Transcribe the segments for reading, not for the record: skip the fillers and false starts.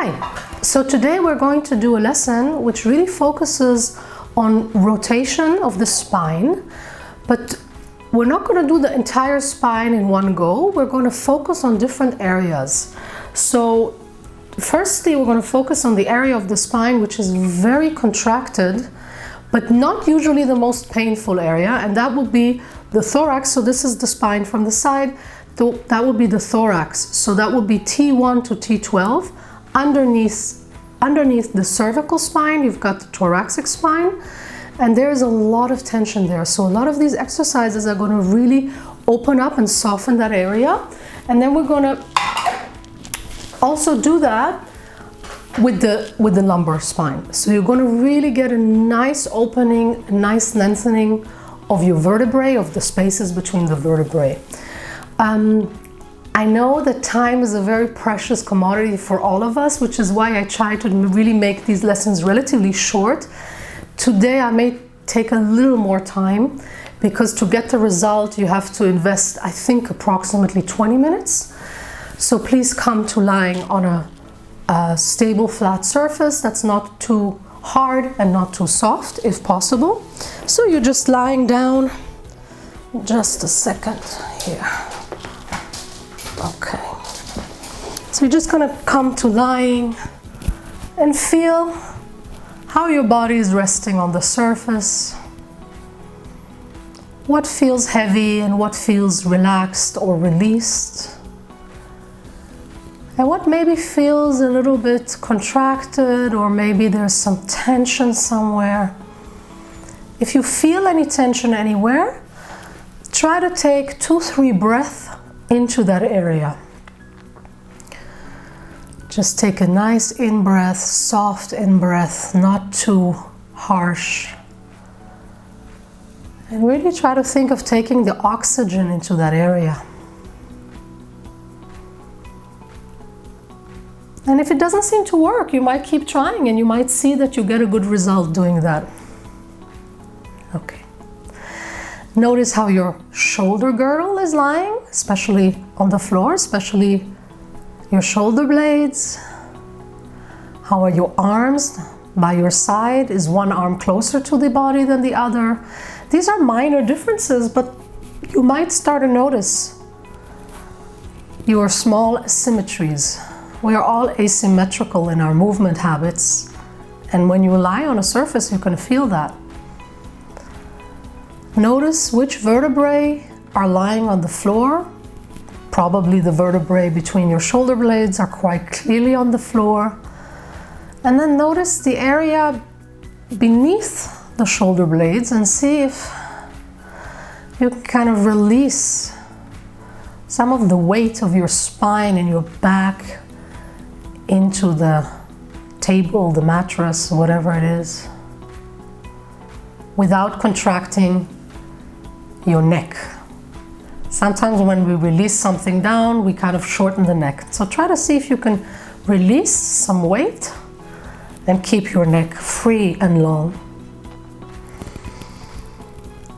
Hi, so today we're going to do a lesson which really focuses on rotation of the spine, but we're not going to do the entire spine in one go. We're going to focus on different areas. So firstly, we're going to focus on the area of the spine which is very contracted, but not usually the most painful area, and that would be the thorax. So this is the spine from the side. That would be the thorax. So that would be T1 to T12. Underneath the cervical spine, you've got the thoracic spine, and there's a lot of tension there. So a lot of these exercises are going to really open up and soften that area. And then we're going to also do that with the lumbar spine. So you're going to really get a nice opening, a nice lengthening of your vertebrae, of the spaces between the vertebrae. I know that time is a very precious commodity for all of us, which is why I try to really make these lessons relatively short. Today I may take a little more time because to get the result you have to invest, I think, approximately 20 minutes. So please come to lying on a stable flat surface that's not too hard and not too soft if possible. So you're just lying down. Just a second here. Okay, so you're just going to come to lying and feel how your body is resting on the surface. What feels heavy and what feels relaxed or released. And what maybe feels a little bit contracted, or maybe there's some tension somewhere. If you feel any tension anywhere, try to take 2-3 breaths into that area. Just take a nice in-breath, soft in-breath, not too harsh. And really try to think of taking the oxygen into that area. And if it doesn't seem to work, you might keep trying and you might see that you get a good result doing that. Okay. Notice how your shoulder girdle is lying, especially on the floor, especially your shoulder blades. How are your arms by your side? Is one arm closer to the body than the other? These are minor differences, but you might start to notice your small asymmetries. We are all asymmetrical in our movement habits, and when you lie on a surface, you can feel that. Notice which vertebrae are lying on the floor. Probably the vertebrae between your shoulder blades are quite clearly on the floor. And then notice the area beneath the shoulder blades and see if you can kind of release some of the weight of your spine and your back into the table, the mattress, whatever it is, without contracting your neck. Sometimes when we release something down, we kind of shorten the neck. So try to see if you can release some weight and keep your neck free and long.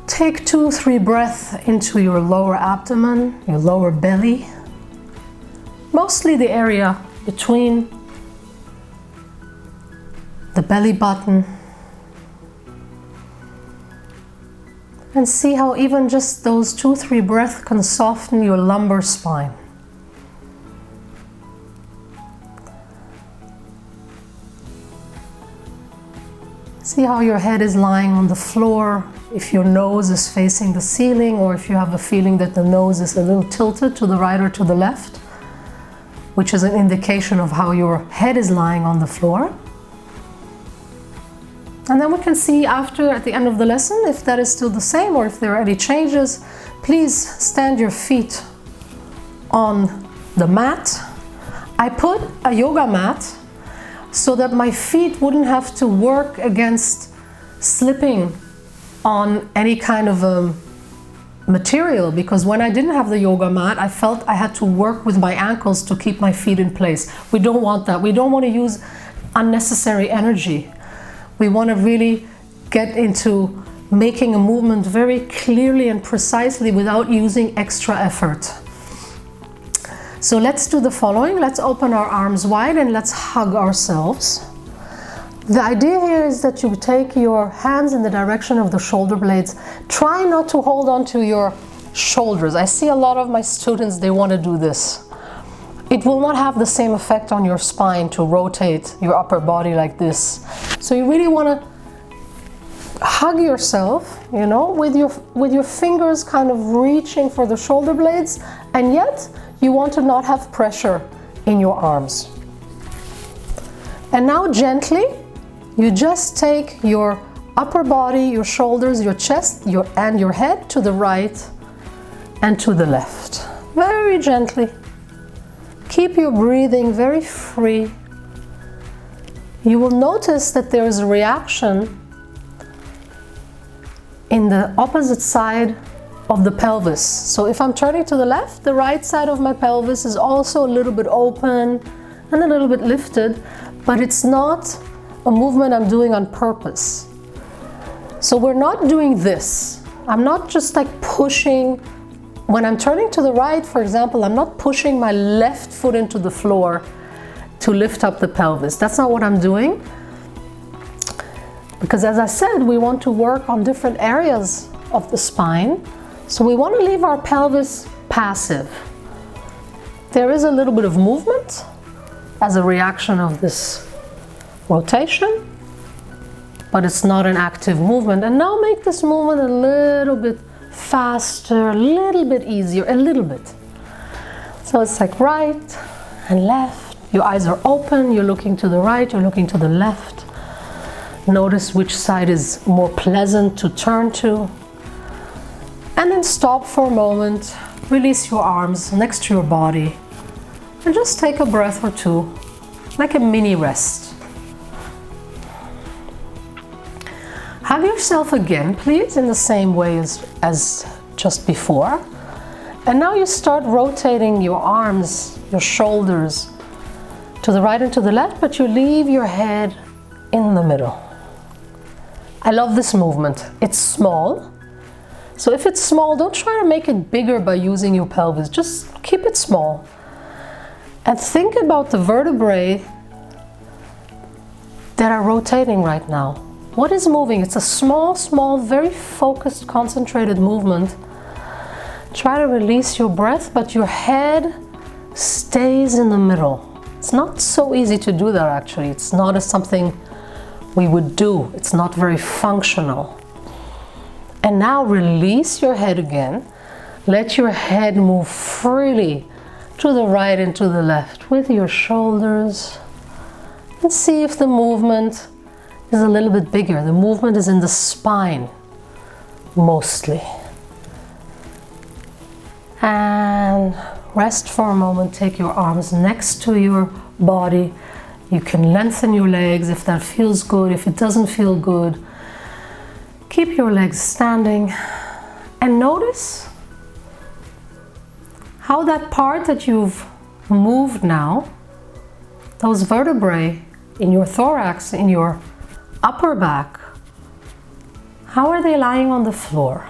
Take 2-3 breaths into your lower abdomen, your lower belly, mostly the area between the belly button. And see how even just those 2-3 breaths can soften your lumbar spine. See how your head is lying on the floor, if your nose is facing the ceiling, or if you have a feeling that the nose is a little tilted to the right or to the left, which is an indication of how your head is lying on the floor. And then we can see after, at the end of the lesson, if that is still the same or if there are any changes. Please stand your feet on the mat. I put a yoga mat so that my feet wouldn't have to work against slipping on any kind of material, because when I didn't have the yoga mat, I felt I had to work with my ankles to keep my feet in place. We don't want that. We don't want to use unnecessary energy. We want to really get into making a movement very clearly and precisely without using extra effort. So let's do the following. Let's open our arms wide and let's hug ourselves. The idea here is that you take your hands in the direction of the shoulder blades. Try not to hold on to your shoulders. I see a lot of my students, they want to do this. It will not have the same effect on your spine to rotate your upper body like this. So you really want to hug yourself, you know, with your fingers kind of reaching for the shoulder blades, and yet you want to not have pressure in your arms. And now gently, you just take your upper body, your shoulders, your chest, and your head to the right and to the left. Very gently. Keep your breathing very free. You will notice that there is a reaction in the opposite side of the pelvis. So if I'm turning to the left, the right side of my pelvis is also a little bit open and a little bit lifted, but it's not a movement I'm doing on purpose. So we're not doing this. I'm not just like pushing. When I'm turning to the right, for example, I'm not pushing my left foot into the floor to lift up the pelvis. That's not what I'm doing. Because as I said, we want to work on different areas of the spine. So we want to leave our pelvis passive. There is a little bit of movement as a reaction of this rotation, but it's not an active movement. And now make this movement a little bit faster, a little bit easier, a little bit. So it's like right and left. Your eyes are open, you're looking to the right, you're looking to the left. Notice which side is more pleasant to turn to. And then stop for a moment, release your arms next to your body, and just take a breath or two, like a mini rest. Hug yourself again, please, in the same way as just before. And now you start rotating your arms, your shoulders to the right and to the left, but you leave your head in the middle. I love this movement. It's small. So if it's small, don't try to make it bigger by using your pelvis. Just keep it small. And think about the vertebrae that are rotating right now. What is moving? It's a small, very focused, concentrated movement. Try to release your breath, but your head stays in the middle. It's not so easy to do that, actually. It's not something we would do. It's not very functional. And now release your head again. Let your head move freely to the right and to the left with your shoulders. And see if the movement is a little bit bigger. The movement is in the spine, mostly. And rest for a moment. Take your arms next to your body. You can lengthen your legs if that feels good. If it doesn't feel good, keep your legs standing. And notice how that part that you've moved now, those vertebrae in your thorax, in your upper back, how are they lying on the floor?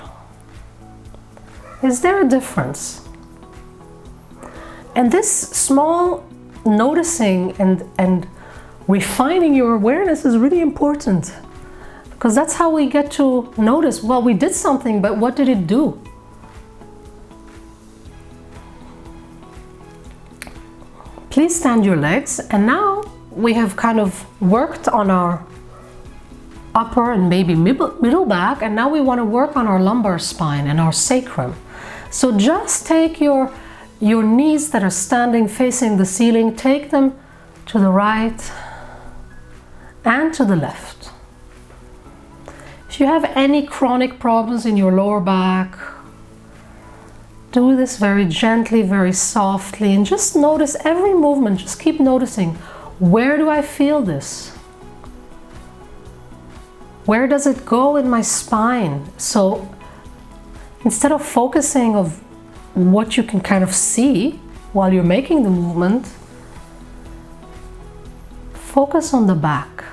Is there a difference? And this small noticing and refining your awareness is really important, because that's how we get to notice, well, we did something, but what did it do? Please stand your legs, and now we have kind of worked on our upper and maybe middle back, and now we want to work on our lumbar spine and our sacrum. So just take your knees that are standing facing the ceiling, take them to the right and to the left. If you have any chronic problems in your lower back, do this very gently, very softly, and just notice every movement. Just keep noticing, where do I feel this? Where does it go in my spine? So instead of focusing on what you can kind of see while you're making the movement, focus on the back,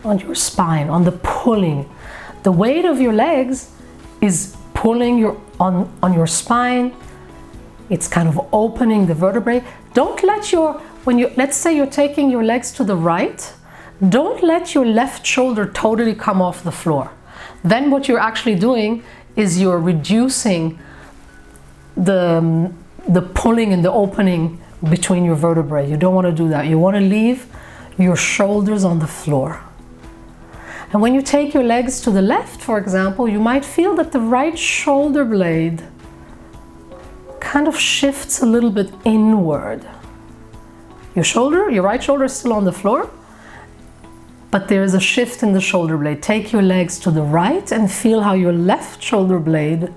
on your spine, on the pulling. The weight of your legs is pulling on your spine, It's kind of opening the vertebrae. Don't let let's say you're taking your legs to the right, don't let your left shoulder totally come off the floor. Then what you're actually doing is you're reducing the pulling and the opening between your vertebrae. You don't want to do that. You want to leave your shoulders on the floor. And when you take your legs to the left, for example, you might feel that the right shoulder blade kind of shifts a little bit inward. Your right shoulder is still on the floor, but there is a shift in the shoulder blade. Take your legs to the right and feel how your left shoulder blade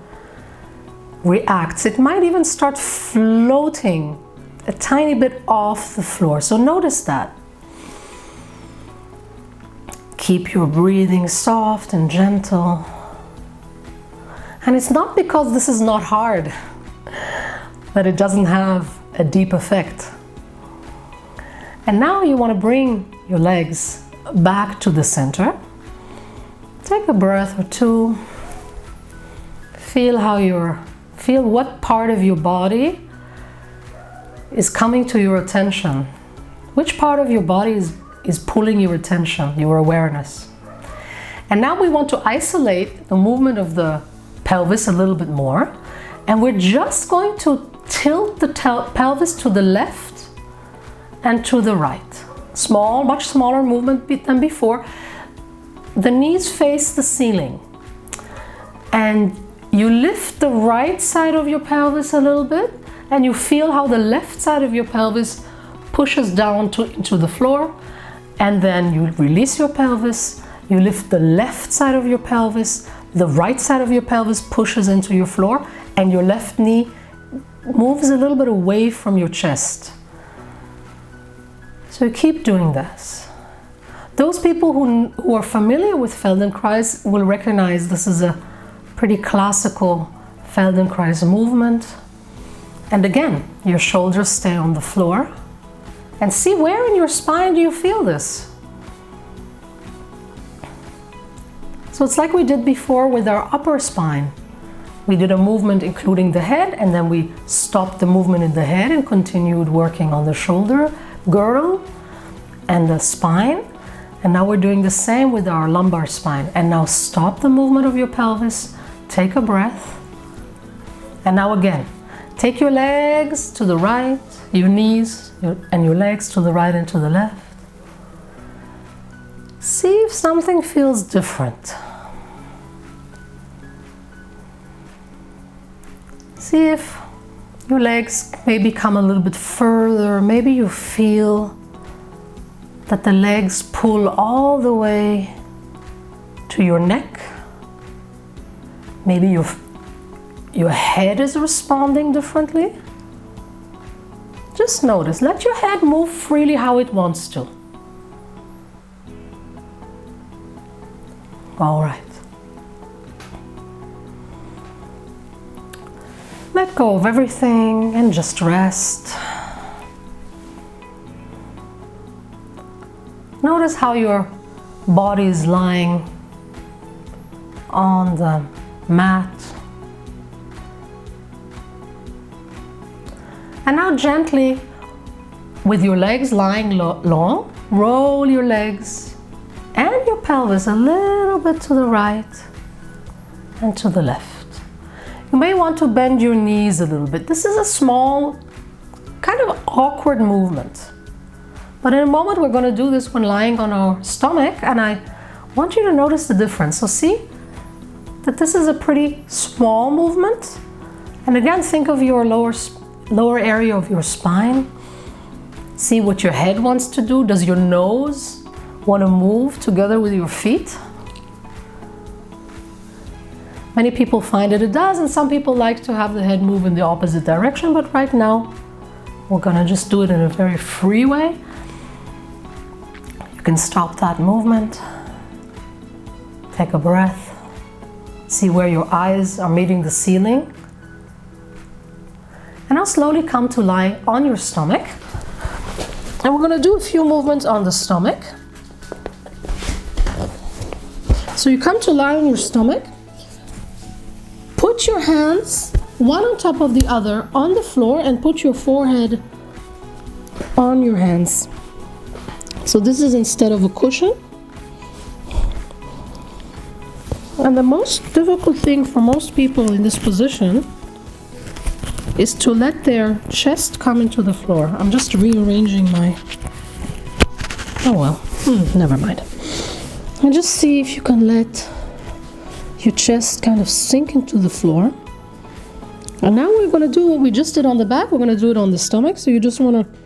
reacts. It might even start floating a tiny bit off the floor. So notice that. Keep your breathing soft and gentle. And it's not because this is not hard that it doesn't have a deep effect. And now you want to bring your legs back to the center. Take a breath or two. Feel what part of your body is coming to your attention. Which part of your body is pulling your attention, your awareness. And now we want to isolate the movement of the pelvis a little bit more. And we're just going to tilt the pelvis to the left and to the right. Small, much smaller movement than before. The knees face the ceiling. And you lift the right side of your pelvis a little bit, and you feel how the left side of your pelvis pushes down into the floor. And then you release your pelvis, you lift the left side of your pelvis, the right side of your pelvis pushes into your floor, and your left knee moves a little bit away from your chest. So keep doing this. Those people who are familiar with Feldenkrais will recognize this is a pretty classical Feldenkrais movement. And again, your shoulders stay on the floor. And see where in your spine do you feel this? So it's like we did before with our upper spine. We did a movement including the head, and then we stopped the movement in the head and continued working on the shoulder girdle and the spine. And now we're doing the same with our lumbar spine. And now stop the movement of your pelvis, take a breath. And now again, take your legs to the right, your knees and your legs to the right and to the left. See if something feels different. See if your legs maybe come a little bit further. Maybe you feel that the legs pull all the way to your neck. Maybe your head is responding differently. Just notice. Let your head move freely how it wants to. All right. Let go of everything and just rest. Notice how your body is lying on the mat. And now gently, with your legs lying long, roll your legs and your pelvis a little bit to the right and to the left. You may want to bend your knees a little bit. This is a small, kind of awkward movement. But in a moment we're going to do this when lying on our stomach, and I want you to notice the difference. So see that this is a pretty small movement. And again, think of your lower area of your spine. See what your head wants to do. Does your nose want to move together with your feet? Many people find it does, and some people like to have the head move in the opposite direction, but right now we're gonna just do it in a very free way. You can stop that movement. Take a breath. See where your eyes are meeting the ceiling. And now slowly come to lie on your stomach. And we're gonna do a few movements on the stomach. So you come to lie on your stomach. Put your hands one on top of the other on the floor and put your forehead on your hands. So this is instead of a cushion. And the most difficult thing for most people in this position is to let their chest come into the floor. I'm just rearranging my... Oh well, never mind. And just see if you can let your chest kind of sink into the floor. And now we're going to do what we just did on the back. We're going to do it on the stomach. So you just want to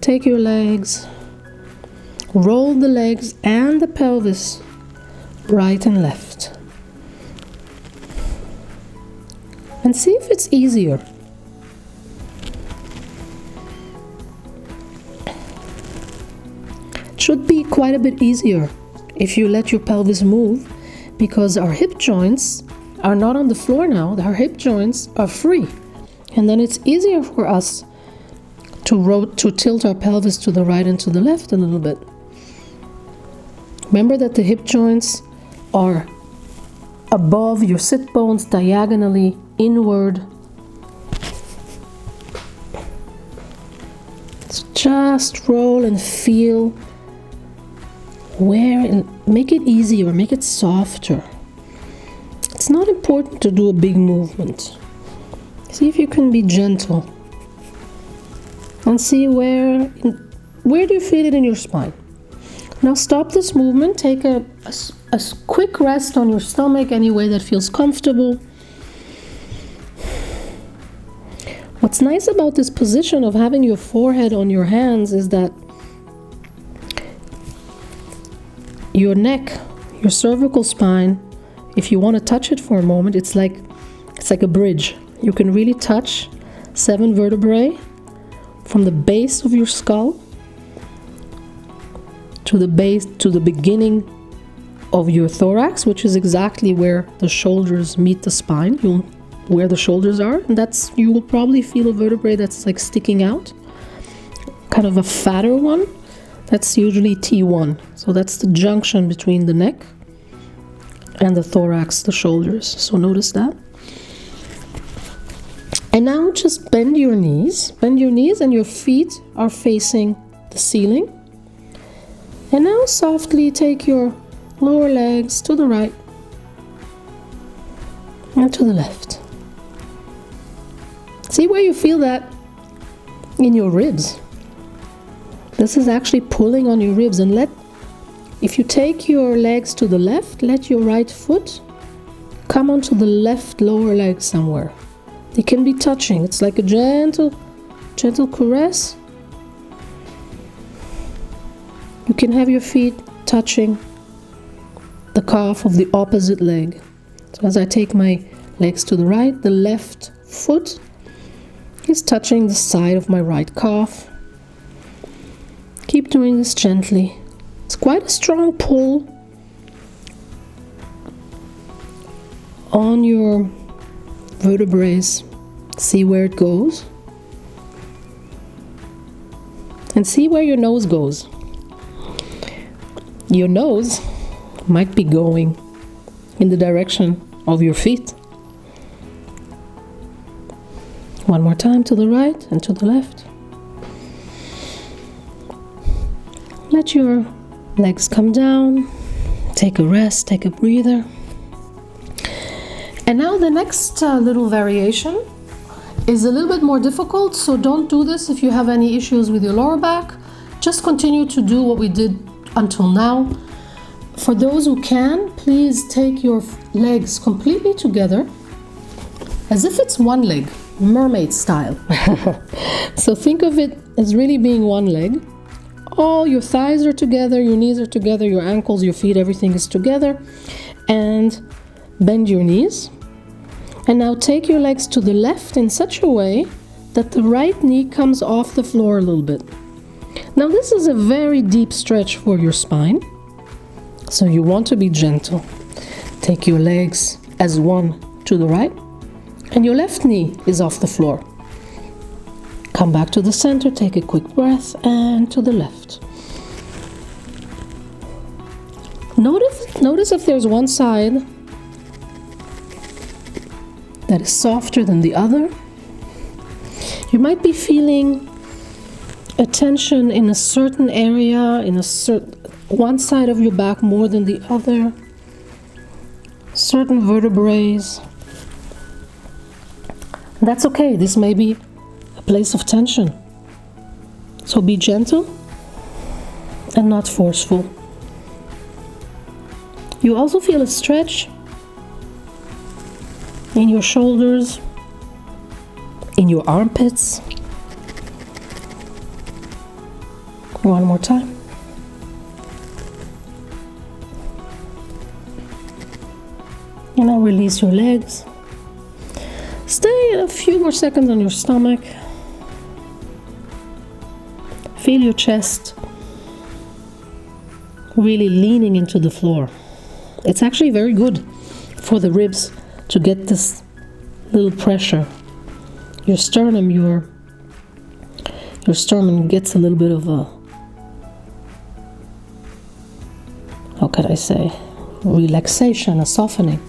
take your legs, roll the legs and the pelvis right and left. And see if it's easier. It should be quite a bit easier if you let your pelvis move, because our hip joints are not on the floor now. Our hip joints are free. And then it's easier for us to tilt our pelvis to the right and to the left a little bit. Remember that the hip joints are above your sit bones, diagonally inward. So just roll and feel where, and make it easier, make it softer. It's not important to do a big movement. See if you can be gentle and see where do you feel it in your spine. Now stop this movement, take a quick rest on your stomach any way that feels comfortable. What's nice about this position of having your forehead on your hands is that your neck, your cervical spine, if you want to touch it for a moment, it's like a bridge. You can really touch 7 vertebrae from the base of your skull to the base, to the beginning of your thorax, which is exactly where the shoulders meet the spine. Where the shoulders are, and you will probably feel a vertebrae that's like sticking out, kind of a fatter one. That's usually T1. So that's the junction between the neck and the thorax, the shoulders. So notice that. And now just bend your knees. Bend your knees and your feet are facing the ceiling. And now softly take your lower legs to the right and to the left. See where you feel that in your ribs. This is actually pulling on your ribs. And if you take your legs to the left, let your right foot come onto the left lower leg somewhere. They can be touching. It's like a gentle caress. You can have your feet touching the calf of the opposite leg. So as I take my legs to the right, the left foot is touching the side of my right calf. Keep doing this gently. It's quite a strong pull on your vertebrae. See where it goes. And see where your nose goes. Your nose might be going in the direction of your feet. One more time, to the right and to the left. Let your legs come down. Take a rest, take a breather. And now the next little variation is a little bit more difficult, so don't do this if you have any issues with your lower back. Just continue to do what we did until now. For those who can, please take your legs completely together as if it's one leg. Mermaid style. So think of it as really being one leg. All your thighs are together, your knees are together, your ankles, your feet, everything is together. And bend your knees. And now take your legs to the left in such a way that the right knee comes off the floor a little bit. Now this is a very deep stretch for your spine, so you want to be gentle. Take your legs as one to the right, and your left knee is off the floor. Come back to the center, take a quick breath, and to the left. Notice if there's one side that is softer than the other. You might be feeling a tension in a certain area, in one side of your back more than the other, certain vertebrae. That's okay. This may be a place of tension. So be gentle and not forceful. You also feel a stretch in your shoulders, in your armpits. One more time. And now release your legs. Stay a few more seconds on your stomach. Feel your chest really leaning into the floor. It's actually very good for the ribs to get this little pressure. Your sternum gets a little bit of a, how can I say, relaxation, a softening.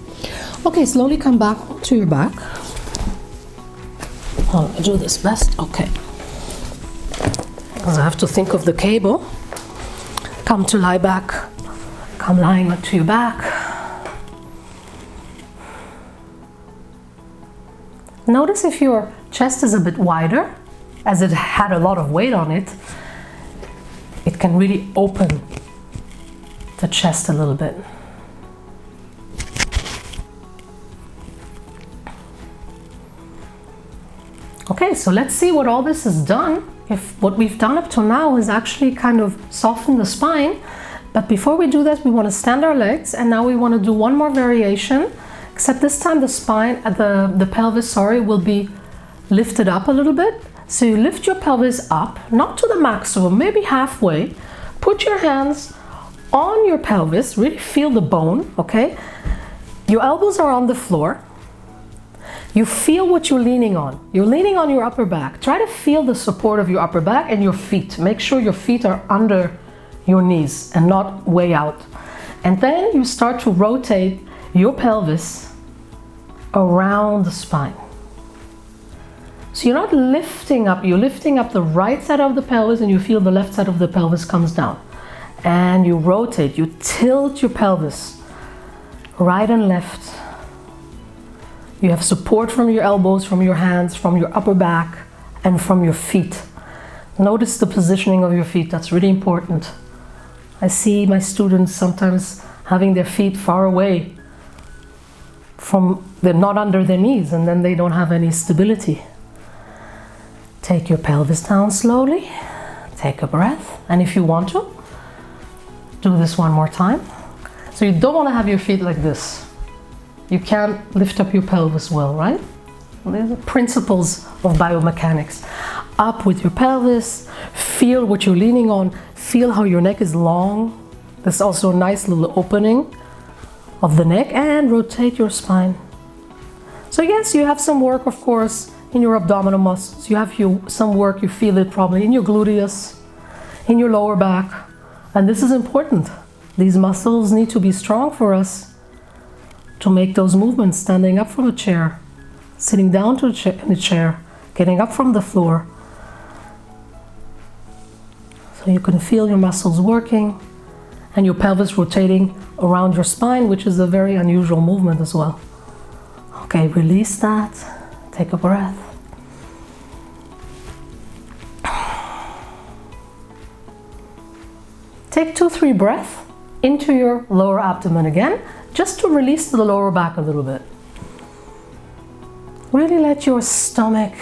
Okay, slowly come back to your back. I'll do this best. Okay. Because I have to think of the cable. Come to lie back. Come lying onto your back. Notice if your chest is a bit wider, as it had a lot of weight on it, it can really open the chest a little bit. Okay, so let's see what all this has done. If what we've done up to now is actually kind of soften the spine. But before we do that, we want to stand our legs, and now we want to do one more variation, except this time the spine, the pelvis, will be lifted up a little bit. So you lift your pelvis up, not to the maximum, maybe halfway. Put your hands on your pelvis, really feel the bone, okay? Your elbows are on the floor. You feel what you're leaning on. You're leaning on your upper back. Try to feel the support of your upper back and your feet. Make sure your feet are under your knees and not way out. And then you start to rotate your pelvis around the spine. So you're not lifting up, you're lifting up the right side of the pelvis, and you feel the left side of the pelvis comes down. And you rotate, you tilt your pelvis right and left. You have support from your elbows, from your hands, from your upper back, and from your feet. Notice the positioning of your feet, that's really important. I see my students sometimes having their feet far away they're not under their knees, and then they don't have any stability. Take your pelvis down slowly, take a breath, and if you want to, do this one more time. So you don't want to have your feet like this. You can't lift up your pelvis well, right? These are principles of biomechanics. Up with your pelvis, feel what you're leaning on, feel how your neck is long. There's also a nice little opening of the neck, and rotate your spine. So yes, you have some work, of course, in your abdominal muscles. You have some work, you feel it probably in your gluteus, in your lower back. And this is important. These muscles need to be strong for us to make those movements, standing up from a chair, sitting down to in a chair, getting up from the floor. So you can feel your muscles working and your pelvis rotating around your spine, which is a very unusual movement as well. Okay, release that. Take a breath. Take 2-3 breaths into your lower abdomen again, just to release the lower back a little bit. Really let your stomach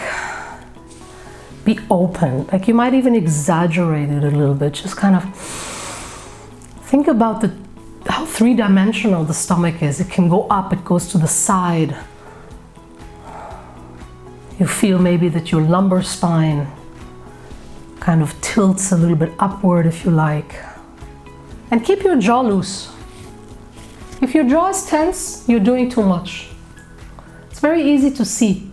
be open. Like you might even exaggerate it a little bit. Just kind of think about how three-dimensional the stomach is. It can go up, it goes to the side. You feel maybe that your lumbar spine kind of tilts a little bit upward if you like. And keep your jaw loose. If your jaw is tense, you're doing too much. It's very easy to see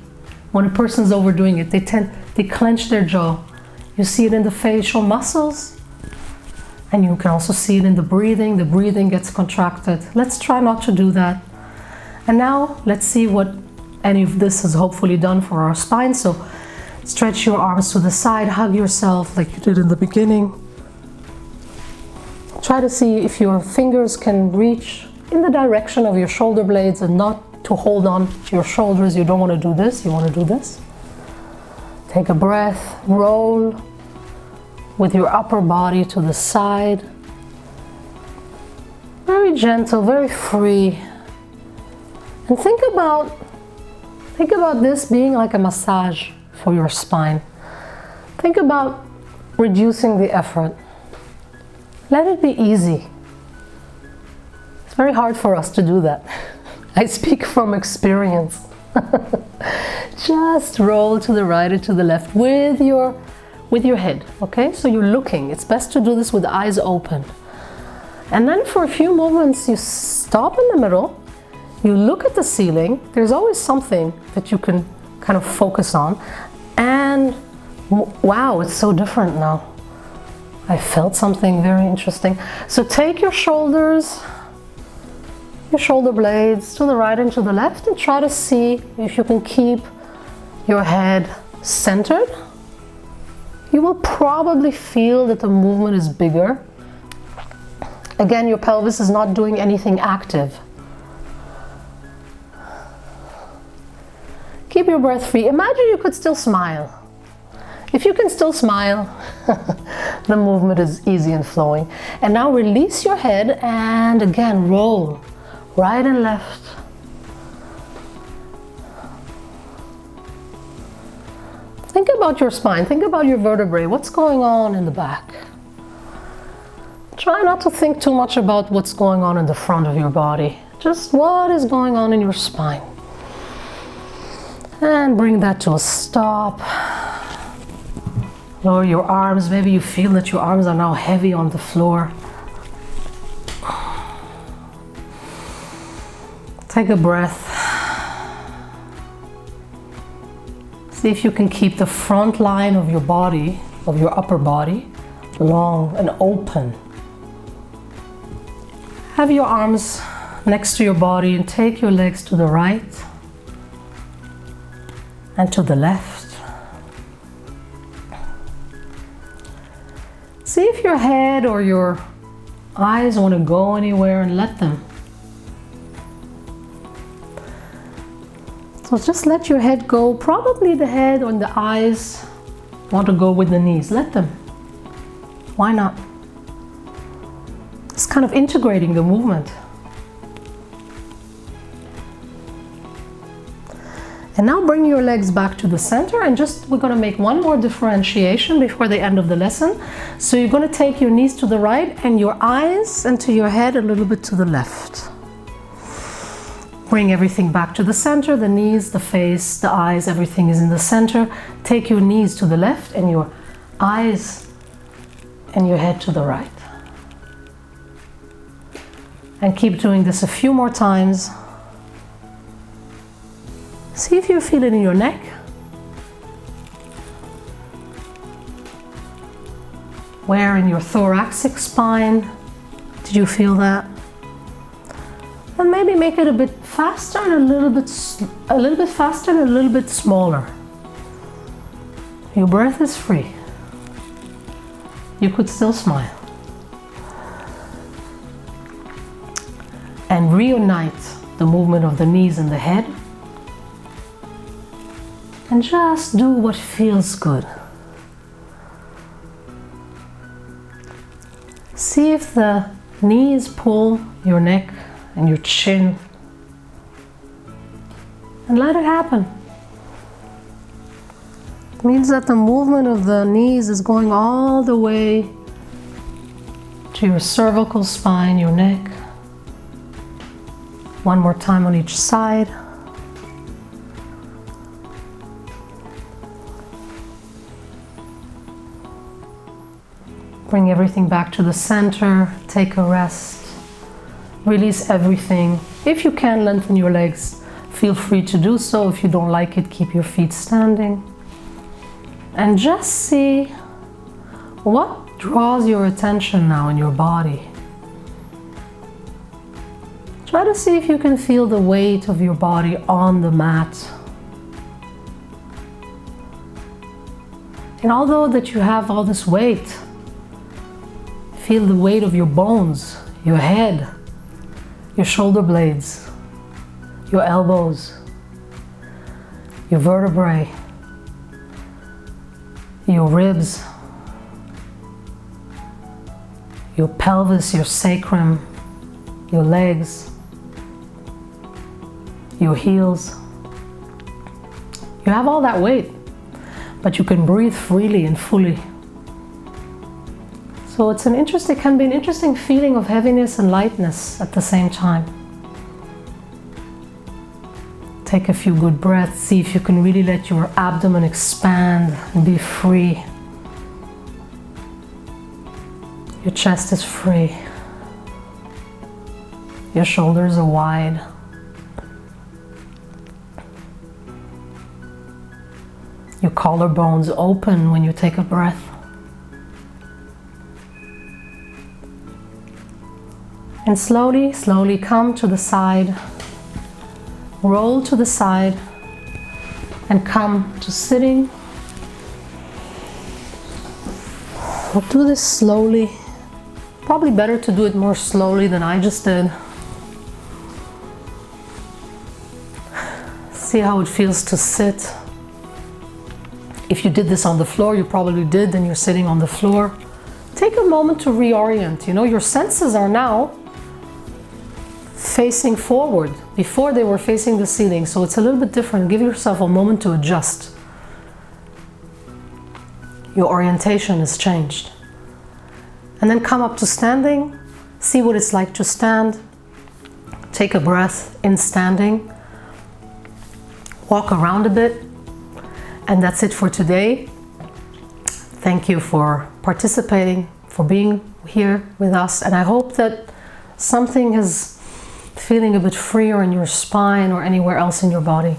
when a person's overdoing it. They clench their jaw. You see it in the facial muscles, and you can also see it in the breathing. The breathing gets contracted. Let's try not to do that. And now let's see what any of this is hopefully done for our spine. So stretch your arms to the side, hug yourself like you did in the beginning. Try to see if your fingers can reach in the direction of your shoulder blades and not to hold on to your shoulders. You don't want to do this, you want to do this. Take a breath, roll with your upper body to the side. Very gentle, very free. And think about this being like a massage for your spine. Think about reducing the effort. Let it be easy. It's very hard for us to do that. I speak from experience. Just roll to the right and to the left with your head, okay? So you're looking. It's best to do this with eyes open. And then for a few moments, you stop in the middle, you look at the ceiling. There's always something that you can kind of focus on. And wow, it's so different now. I felt something very interesting. So take your shoulders, your shoulder blades to the right and to the left, and try to see if you can keep your head centered. You will probably feel that the movement is bigger. Again, your pelvis is not doing anything active. Keep your breath free. Imagine you could still smile. If you can still smile, the movement is easy and flowing. And now release your head and again roll right and left. Think about your spine, think about your vertebrae. What's going on in the back? Try not to think too much about what's going on in the front of your body. Just what is going on in your spine. And bring that to a stop. Lower your arms. Maybe you feel that your arms are now heavy on the floor. Take a breath. See if you can keep the front line of your body, of your upper body, long and open. Have your arms next to your body and take your legs to the right and to the left. See if your head or your eyes want to go anywhere and let them. So just let your head go. Probably the head or the eyes want to go with the knees. Let them. Why not? It's kind of integrating the movement. And now bring your legs back to the center and we're going to make one more differentiation before the end of the lesson. So you're going to take your knees to the right and your eyes and to your head a little bit to the left. Bring everything back to the center, the knees, the face, the eyes, everything is in the center. Take your knees to the left and your eyes and your head to the right. And keep doing this a few more times. See if you feel it in your neck. Where in your thoracic spine did you feel that? And maybe make it a bit faster and a little bit faster and a little bit smaller. Your breath is free. You could still smile. And reunite the movement of the knees and the head. And just do what feels good. See if the knees pull your neck and your chin. And let it happen. It means that the movement of the knees is going all the way to your cervical spine, your neck. One more time on each side. Bring everything back to the center, take a rest, release everything. If you can, lengthen your legs, feel free to do so. If you don't like it, keep your feet standing. And just see what draws your attention now in your body. Try to see if you can feel the weight of your body on the mat. And although that you have all this weight, feel the weight of your bones, your head, your shoulder blades, your elbows, your vertebrae, your ribs, your pelvis, your sacrum, your legs, your heels. You have all that weight, but you can breathe freely and fully. So it can be an interesting feeling of heaviness and lightness at the same time. Take a few good breaths, see if you can really let your abdomen expand and be free. Your chest is free. Your shoulders are wide. Your collarbones open when you take a breath. And slowly, slowly come to the side. Roll to the side and come to sitting. We'll do this slowly. Probably better to do it more slowly than I just did. See how it feels to sit. If you did this on the floor, you probably did, then you're sitting on the floor. Take a moment to reorient. You know, your senses are now facing forward. Before they were facing the ceiling, so it's a little bit different. Give yourself a moment to adjust. Your orientation has changed. And then come up to standing. See what it's like to stand. Take a breath in standing. Walk around a bit. And that's it for today. Thank you for participating, for being here with us. And I hope that something is feeling a bit freer in your spine or anywhere else in your body.